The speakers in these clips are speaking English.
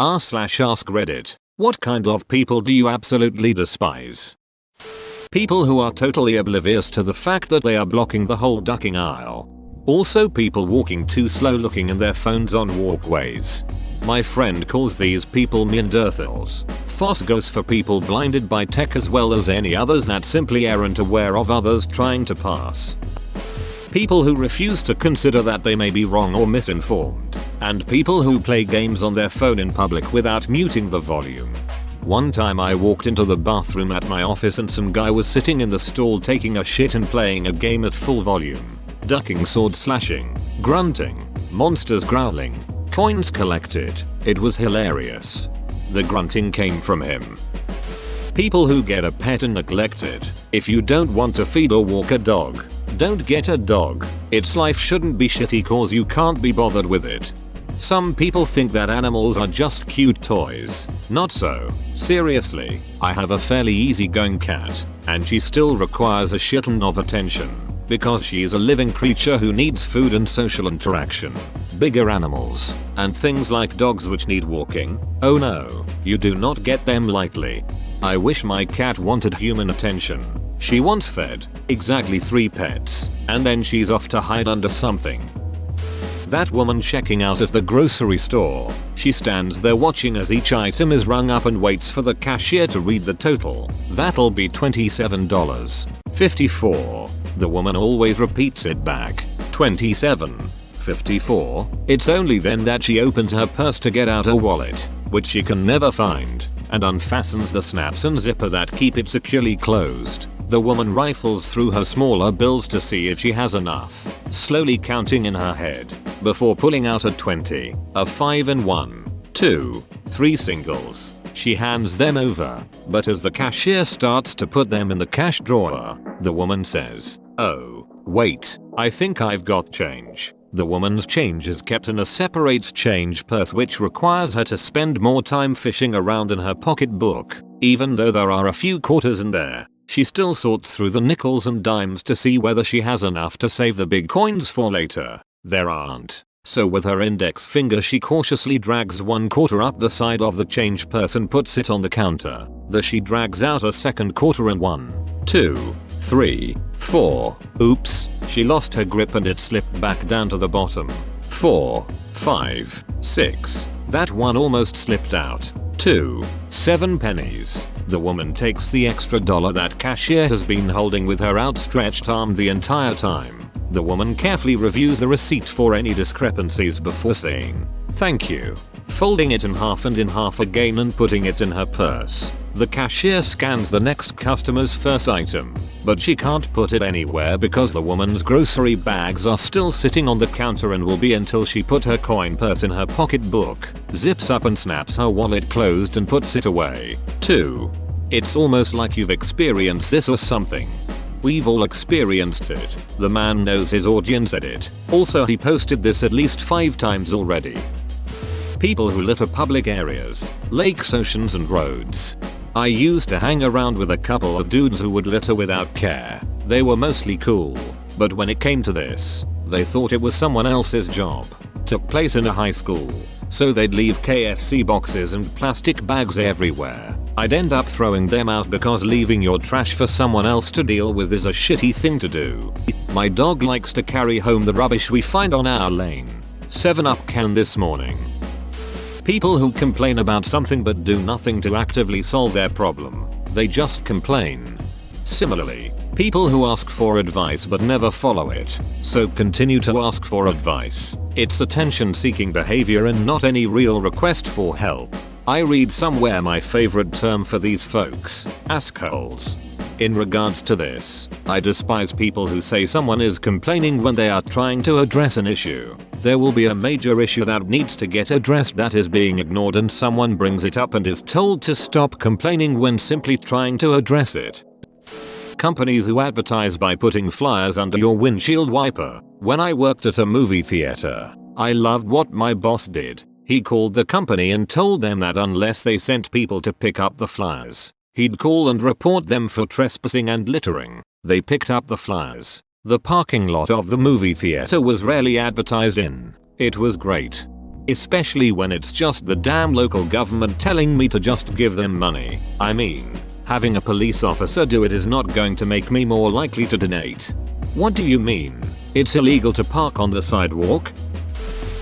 r/ask Reddit. What kind of people do you absolutely despise? People who are totally oblivious to the fact that they are blocking the whole ducking aisle. Also people walking too slow looking at their phones on walkways. My friend calls these people Neanderthals. FOSS goes for people blinded by tech as well as any others that simply aren't aware of others trying to pass. People who refuse to consider that they may be wrong or misinformed. And people who play games on their phone in public without muting the volume. One time I walked into the bathroom at my office and some guy was sitting in the stall taking a shit and playing a game at full volume. Ducking, sword slashing, grunting, monsters growling, coins collected. It was hilarious. The grunting came from him. People who get a pet and neglect it. If you don't want to feed or walk a dog, don't get a dog. Its life shouldn't be shitty cause you can't be bothered with it. Some people think that animals are just cute toys. Not so. Seriously, I have a fairly easygoing cat, and she still requires a shitton of attention. Because she is a living creature who needs food and social interaction. Bigger animals, and things like dogs which need walking, oh no, you do not get them lightly. I wish my cat wanted human attention. She wants fed, exactly 3 pets, and then she's off to hide under something. That woman checking out at the grocery store. She stands there watching as each item is rung up and waits for the cashier to read the total. That'll be $27.54. The woman always repeats it back. $27.54. It's only then that she opens her purse to get out a wallet, which she can never find, and unfastens the snaps and zipper that keep it securely closed. The woman rifles through her smaller bills to see if she has enough, slowly counting in her head, before pulling out a 20, a 5 and 1, 2, 3 singles. She hands them over, but as the cashier starts to put them in the cash drawer, the woman says, "Oh, wait, I think I've got change." The woman's change is kept in a separate change purse which requires her to spend more time fishing around in her pocketbook. Even though there are a few quarters in there, she still sorts through the nickels and dimes to see whether she has enough to save the big coins for later. There aren't. So with her index finger she cautiously drags 1/4 up the side of the change purse and puts it on the counter. Then she drags out a second quarter and 1, 2, 3, 4. Oops, she lost her grip and it slipped back down to the bottom. 4, 5, 6. That one almost slipped out. 2, 7 pennies. The woman takes the extra dollar that cashier has been holding with her outstretched arm the entire time. The woman carefully reviews the receipt for any discrepancies before saying, "Thank you," folding it in half and in half again and putting it in her purse. The cashier scans the next customer's first item, but she can't put it anywhere because the woman's grocery bags are still sitting on the counter and will be until she put her coin purse in her pocketbook, zips up and snaps her wallet closed and puts it away. 2. It's almost like you've experienced this or something. We've all experienced it. The man knows his audience at it. Also he posted this at least 5 times already. People who litter public areas, lakes, oceans and roads. I used to hang around with a couple of dudes who would litter without care. They were mostly cool, but when it came to this, they thought it was someone else's job. Took place in a high school, so they'd leave KFC boxes and plastic bags everywhere. I'd end up throwing them out because leaving your trash for someone else to deal with is a shitty thing to do. My dog likes to carry home the rubbish we find on our lane. 7-Up can this morning. People who complain about something but do nothing to actively solve their problem. They just complain. Similarly, people who ask for advice but never follow it, so continue to ask for advice. It's attention-seeking behavior and not any real request for help. I read somewhere my favorite term for these folks, assholes. In regards to this, I despise people who say someone is complaining when they are trying to address an issue. There will be a major issue that needs to get addressed that is being ignored and someone brings it up and is told to stop complaining when simply trying to address it. Companies who advertise by putting flyers under your windshield wiper. When I worked at a movie theater, I loved what my boss did. He called the company and told them that unless they sent people to pick up the flyers, he'd call and report them for trespassing and littering. They picked up the flyers. The parking lot of the movie theater was rarely advertised in. It was great. Especially when it's just the damn local government telling me to just give them money. I mean, having a police officer do it is not going to make me more likely to donate. What do you mean? It's illegal to park on the sidewalk?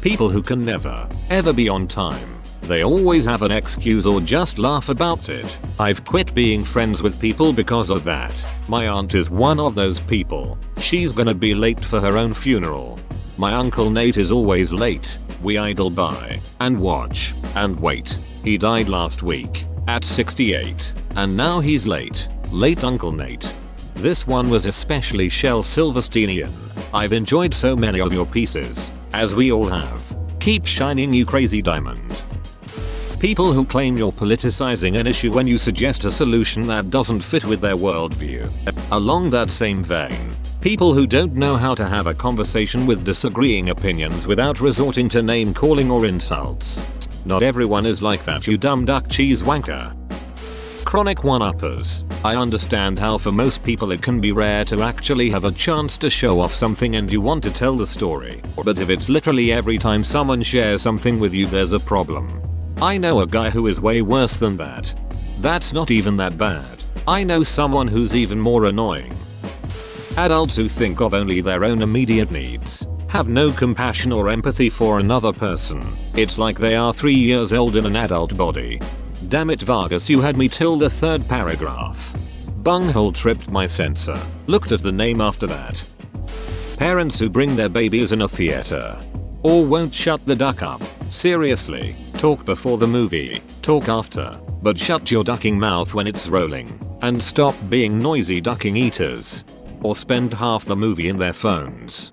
People who can never, ever be on time. They always have an excuse or just laugh about it. I've quit being friends with people because of that. My aunt is one of those people. She's gonna be late for her own funeral. My uncle Nate is always late. We idle by and watch and wait. He died last week at 68 and now he's late. Late Uncle Nate. This one was especially Shel Silversteinian. I've enjoyed so many of your pieces, as we all have. Keep shining, you crazy diamond. People who claim you're politicizing an issue when you suggest a solution that doesn't fit with their worldview. Along that same vein, people who don't know how to have a conversation with disagreeing opinions without resorting to name calling or insults. Not everyone is like that, you dumb duck cheese wanker. Chronic one-uppers. I understand how for most people it can be rare to actually have a chance to show off something and you want to tell the story. But if it's literally every time someone shares something with you, there's a problem. I know a guy who is way worse than that. That's not even that bad. I know someone who's even more annoying. Adults who think of only their own immediate needs. Have no compassion or empathy for another person. It's like they are 3 years old in an adult body. Damn it, Vargas, you had me till the third paragraph. Bunghole tripped my censor. Looked at the name after that. Parents who bring their babies in a theater. Or won't shut the duck up. Seriously, talk before the movie, talk after, but shut your ducking mouth when it's rolling, and stop being noisy ducking eaters. Or spend half the movie in their phones.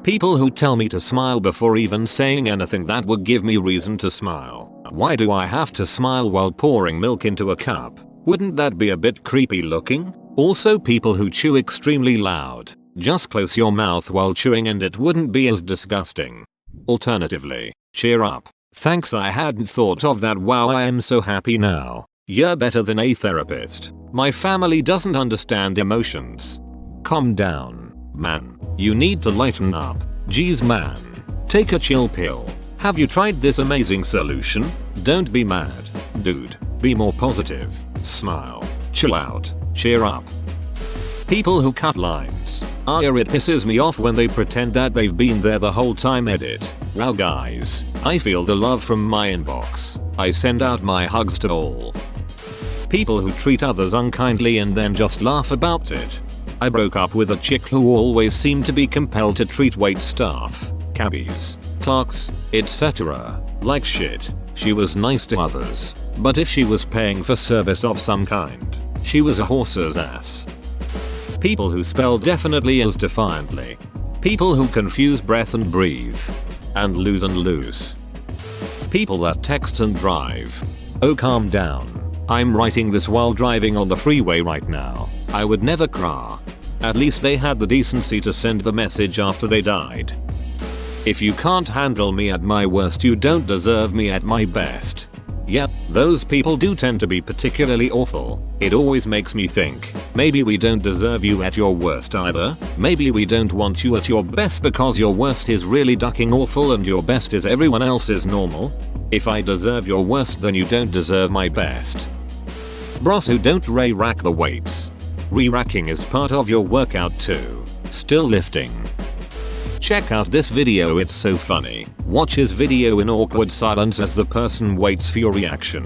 People who tell me to smile before even saying anything that would give me reason to smile. Why do I have to smile while pouring milk into a cup? Wouldn't that be a bit creepy looking? Also, people who chew extremely loud. Just close your mouth while chewing and it wouldn't be as disgusting. Alternatively, cheer up. Thanks, I hadn't thought of that. Wow, I am so happy now. You're better than a therapist. My family doesn't understand emotions. Calm down, man. You need to lighten up. Geez, man. Take a chill pill. Have you tried this amazing solution? Don't be mad, dude. Be more positive. Smile. Chill out. Cheer up. People who cut lines. It pisses me off when they pretend that they've been there the whole time. Edit. Wow guys, I feel the love from my inbox. I send out my hugs to all. People who treat others unkindly and then just laugh about it. I broke up with a chick who always seemed to be compelled to treat wait staff, cabbies, clerks, etc. like shit. She was nice to others, but if she was paying for service of some kind, she was a horse's ass. People who spell definitely as defiantly. People who confuse breath and breathe. And lose. People that text and drive. Oh, calm down. I'm writing this while driving on the freeway right now. I would never cry. At least they had the decency to send the message after they died. If you can't handle me at my worst, you don't deserve me at my best. Yep, those people do tend to be particularly awful. It always makes me think, maybe we don't deserve you at your worst either. Maybe we don't want you at your best because your worst is really ducking awful and your best is everyone else's normal. If I deserve your worst, then you don't deserve my best. Bros who don't rack the weights. Re-racking is part of your workout too. Still lifting. Check out this video, it's so funny. Watch his video in awkward silence as the person waits for your reaction.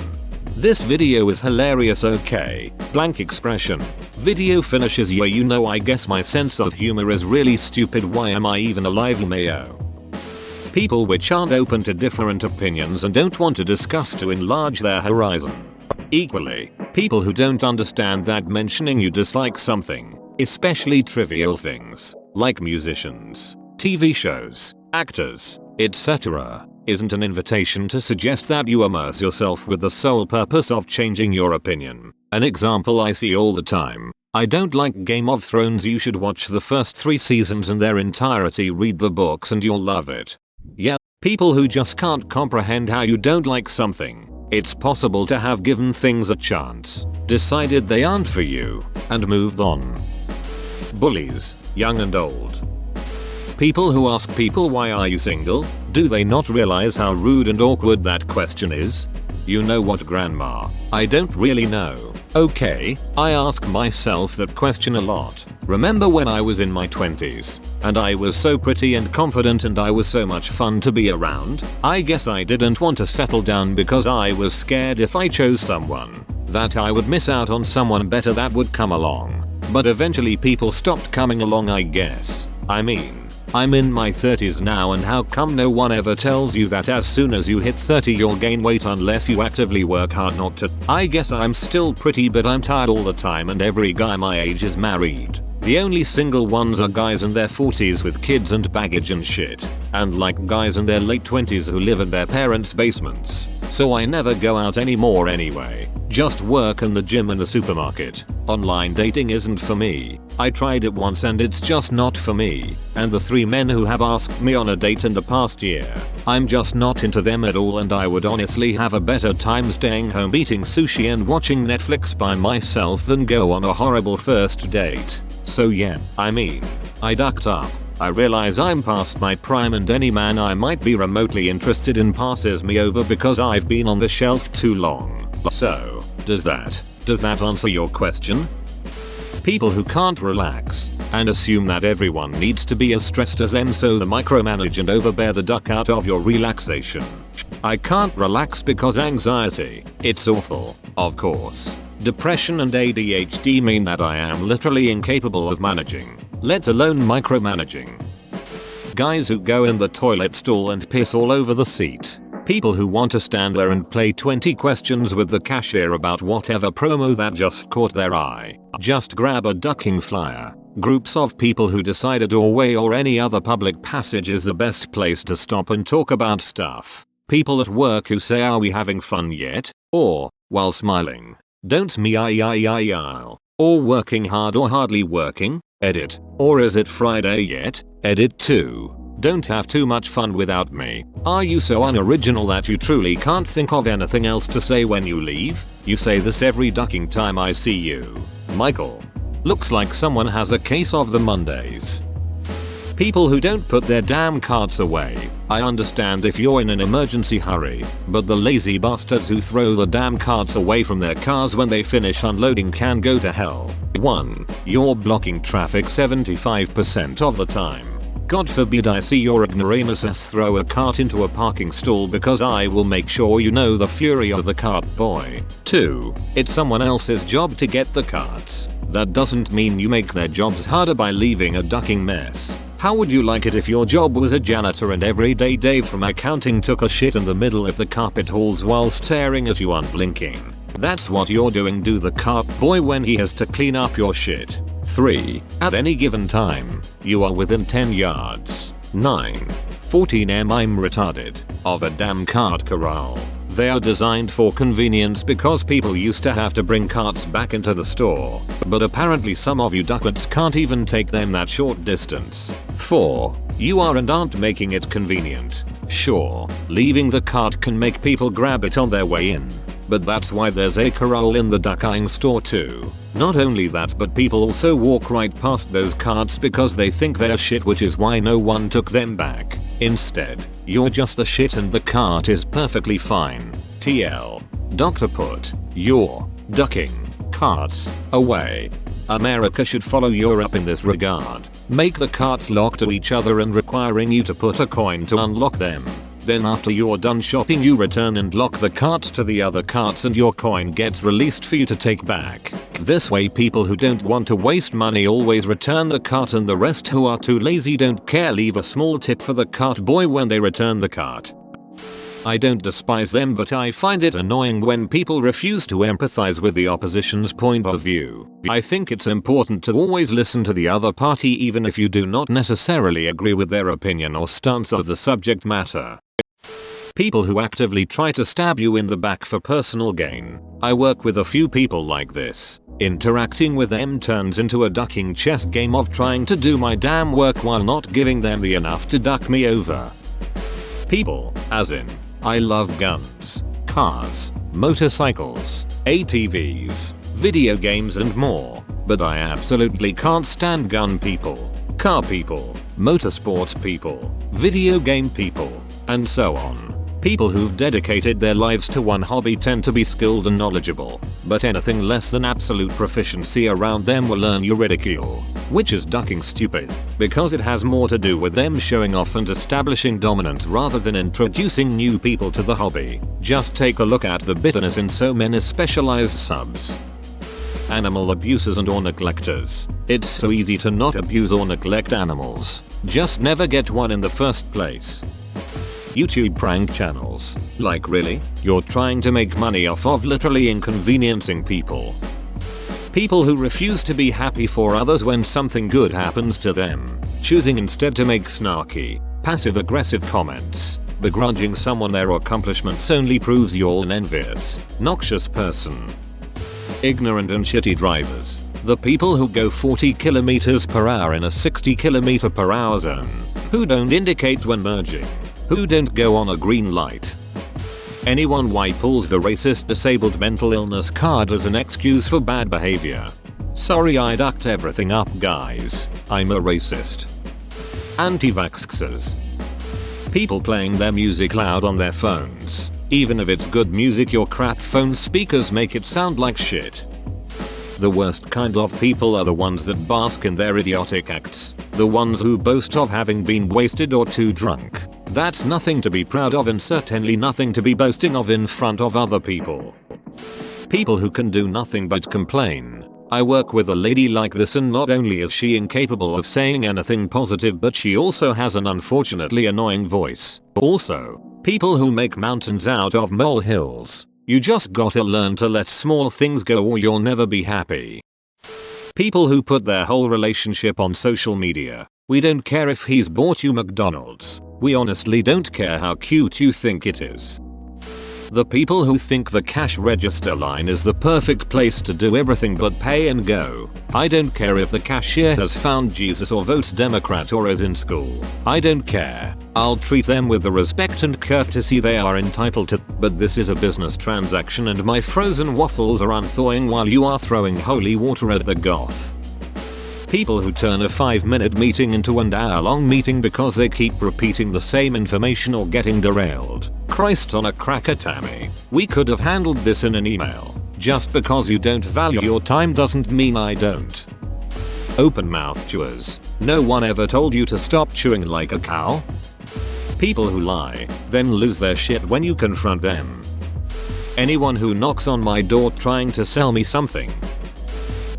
This video is hilarious. Okay, blank expression. Video finishes. Yeah, you know, I guess my sense of humor is really stupid. Why am I even alive, Mayo? People which aren't open to different opinions and don't want to discuss to enlarge their horizon. Equally, people who don't understand that mentioning you dislike something, especially trivial things, like musicians, TV shows, actors, etc., isn't an invitation to suggest that you immerse yourself with the sole purpose of changing your opinion. An example I see all the time. I don't like Game of Thrones. You should watch the first 3 seasons in their entirety, read the books, and you'll love it. Yeah, people who just can't comprehend how you don't like something. It's possible to have given things a chance, decided they aren't for you, and moved on. Bullies, young and old. People who ask people why are you single, do they not realize how rude and awkward that question is? You know what, grandma? I don't really know. Okay, I ask myself that question a lot. Remember when I was in my 20s and I was so pretty and confident and I was so much fun to be around? I guess I didn't want to settle down because I was scared if I chose someone that I would miss out on someone better that would come along. But eventually people stopped coming along, I guess. I mean, I'm in my 30s now, and how come no one ever tells you that as soon as you hit 30 you'll gain weight unless you actively work hard not to? I guess I'm still pretty, but I'm tired all the time and every guy my age is married. The only single ones are guys in their 40s with kids and baggage and shit. And like guys in their late 20s who live in their parents' basements. So I never go out anymore anyway. Just work in the gym and the supermarket. Online dating isn't for me. I tried it once and it's just not for me. And the 3 men who have asked me on a date in the past year, I'm just not into them at all, and I would honestly have a better time staying home eating sushi and watching Netflix by myself than go on a horrible first date. So yeah, I mean, I ducked up. I realize I'm past my prime and any man I might be remotely interested in passes me over because I've been on the shelf too long. So, does that answer your question? People who can't relax and assume that everyone needs to be as stressed as them, so they micromanage and overbear the duck out of your relaxation. I can't relax because anxiety. It's awful, of course. Depression and ADHD mean that I am literally incapable of managing, let alone micromanaging. Guys who go in the toilet stall and piss all over the seat. People who want to stand there and play 20 questions with the cashier about whatever promo that just caught their eye. Just grab a ducking flyer. Groups of people who decide a doorway or any other public passage is the best place to stop and talk about stuff. People at work who say, "Are we having fun yet?" Or, while smiling, "Don't smile." Or working hard or hardly working, edit. Or is it Friday yet? Edit 2. Don't have too much fun without me. Are you so unoriginal that you truly can't think of anything else to say when you leave? You say this every ducking time I see you. Michael. Looks like someone has a case of the Mondays. People who don't put their damn carts away. I understand if you're in an emergency hurry, but the lazy bastards who throw the damn carts away from their cars when they finish unloading can go to hell. 1. You're blocking traffic 75% of the time. God forbid I see your ignoramuses throw a cart into a parking stall, because I will make sure you know the fury of the cart boy. 2. It's someone else's job to get the carts. That doesn't mean you make their jobs harder by leaving a ducking mess. How would you like it if your job was a janitor and everyday Dave from accounting took a shit in the middle of the carpet halls while staring at you unblinking? That's what you're doing to the cart boy when he has to clean up your shit. 3. At any given time, you are within 10 yards. 9. 14 I'm retarded. Of a damn cart corral. They are designed for convenience because people used to have to bring carts back into the store. But apparently some of you duckwits can't even take them that short distance. 4. You are and aren't making it convenient. Sure, leaving the cart can make people grab it on their way in. But that's why there's a corral in the ducking store too. Not only that, but people also walk right past those carts because they think they're shit, which is why no one took them back. Instead, you're just a shit and the cart is perfectly fine. TL. Doctor put your ducking carts away. America should follow Europe in this regard. Make the carts lock to each other and requiring you to put a coin to unlock them. Then after you're done shopping you return and lock the carts to the other carts and your coin gets released for you to take back. This way people who don't want to waste money always return the cart, and the rest who are too lazy don't care leave a small tip for the cart boy when they return the cart. I don't despise them, but I find it annoying when people refuse to empathize with the opposition's point of view. I think it's important to always listen to the other party even if you do not necessarily agree with their opinion or stance of the subject matter. People who actively try to stab you in the back for personal gain. I work with a few people like this. Interacting with them turns into a ducking chess game of trying to do my damn work while not giving them the enough to duck me over. People, as in, I love guns, cars, motorcycles, ATVs, video games and more, but I absolutely can't stand gun people, car people, motorsports people, video game people, and so on. People who've dedicated their lives to one hobby tend to be skilled and knowledgeable, but anything less than absolute proficiency around them will earn you ridicule, which is ducking stupid, because it has more to do with them showing off and establishing dominance rather than introducing new people to the hobby. Just take a look at the bitterness in so many specialized subs. Animal abusers and or neglectors. It's so easy to not abuse or neglect animals. Just never get one in the first place. YouTube prank channels. Like really? You're trying to make money off of literally inconveniencing people. People who refuse to be happy for others when something good happens to them, choosing instead to make snarky, passive-aggressive comments. Begrudging someone their accomplishments only proves you're an envious, noxious person. Ignorant and shitty drivers. The people who go 40 km per hour in a 60 km per hour zone, who don't indicate when merging, who don't go on a green light. Anyone why pulls the racist disabled mental illness card as an excuse for bad behavior. Sorry I ducked everything up guys, I'm a racist. Anti-vaxxers. People playing their music loud on their phones. Even if it's good music, your crap phone speakers make it sound like shit. The worst kind of people are the ones that bask in their idiotic acts. The ones who boast of having been wasted or too drunk. That's nothing to be proud of and certainly nothing to be boasting of in front of other people. People who can do nothing but complain. I work with a lady like this, and not only is she incapable of saying anything positive, but she also has an unfortunately annoying voice. Also, people who make mountains out of molehills. You just gotta learn to let small things go or you'll never be happy. People who put their whole relationship on social media. We don't care if he's bought you McDonald's. We honestly don't care how cute you think it is. The people who think the cash register line is the perfect place to do everything but pay and go. I don't care if the cashier has found Jesus or votes Democrat or is in school. I don't care. I'll treat them with the respect and courtesy they are entitled to. But this is a business transaction and my frozen waffles are unthawing while you are throwing holy water at the goth. People who turn a 5-minute meeting into an hour-long meeting because they keep repeating the same information or getting derailed. Christ on a cracker, Tammy. We could have handled this in an email. Just because you don't value your time doesn't mean I don't. Open mouth chewers. No one ever told you to stop chewing like a cow? People who lie, then lose their shit when you confront them. Anyone who knocks on my door trying to sell me something.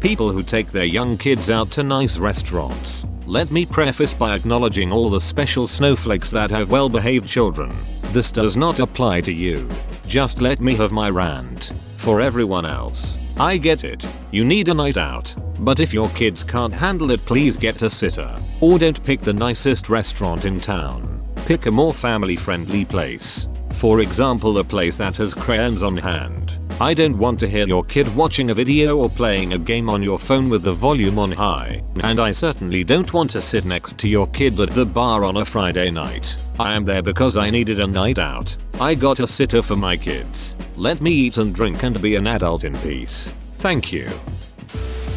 People who take their young kids out to nice restaurants. Let me preface by acknowledging all the special snowflakes that have well-behaved children. This does not apply to you. Just let me have my rant. For everyone else, I get it. You need a night out. But if your kids can't handle it, please get a sitter. Or don't pick the nicest restaurant in town. Pick a more family-friendly place. For example, a place that has crayons on hand. I don't want to hear your kid watching a video or playing a game on your phone with the volume on high. And I certainly don't want to sit next to your kid at the bar on a Friday night. I am there because I needed a night out. I got a sitter for my kids. Let me eat and drink and be an adult in peace. Thank you.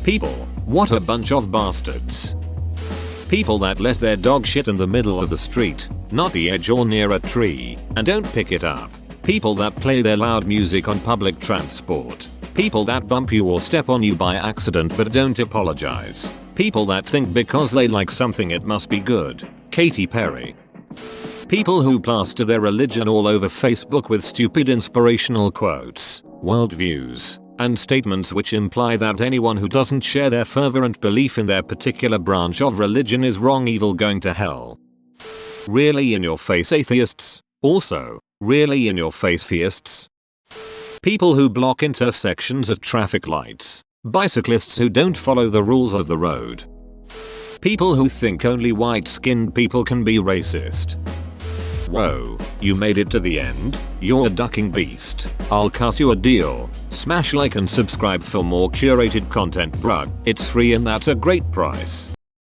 People, what a bunch of bastards. People that let their dog shit in the middle of the street, not the edge or near a tree, and don't pick it up. People that play their loud music on public transport. People that bump you or step on you by accident but don't apologize. People that think because they like something it must be good. Katy Perry. People who plaster their religion all over Facebook with stupid inspirational quotes, worldviews, and statements which imply that anyone who doesn't share their fervent belief in their particular branch of religion is wrong, evil, going to hell. Really in your face atheists. Also, really in your face theists. People who block intersections at traffic lights. Bicyclists who don't follow the rules of the road. People who think only white-skinned people can be racist. Whoa, you made it to the end? You're a ducking beast. I'll cut you a deal. Smash like and subscribe for more curated content, bruh. It's free and that's a great price.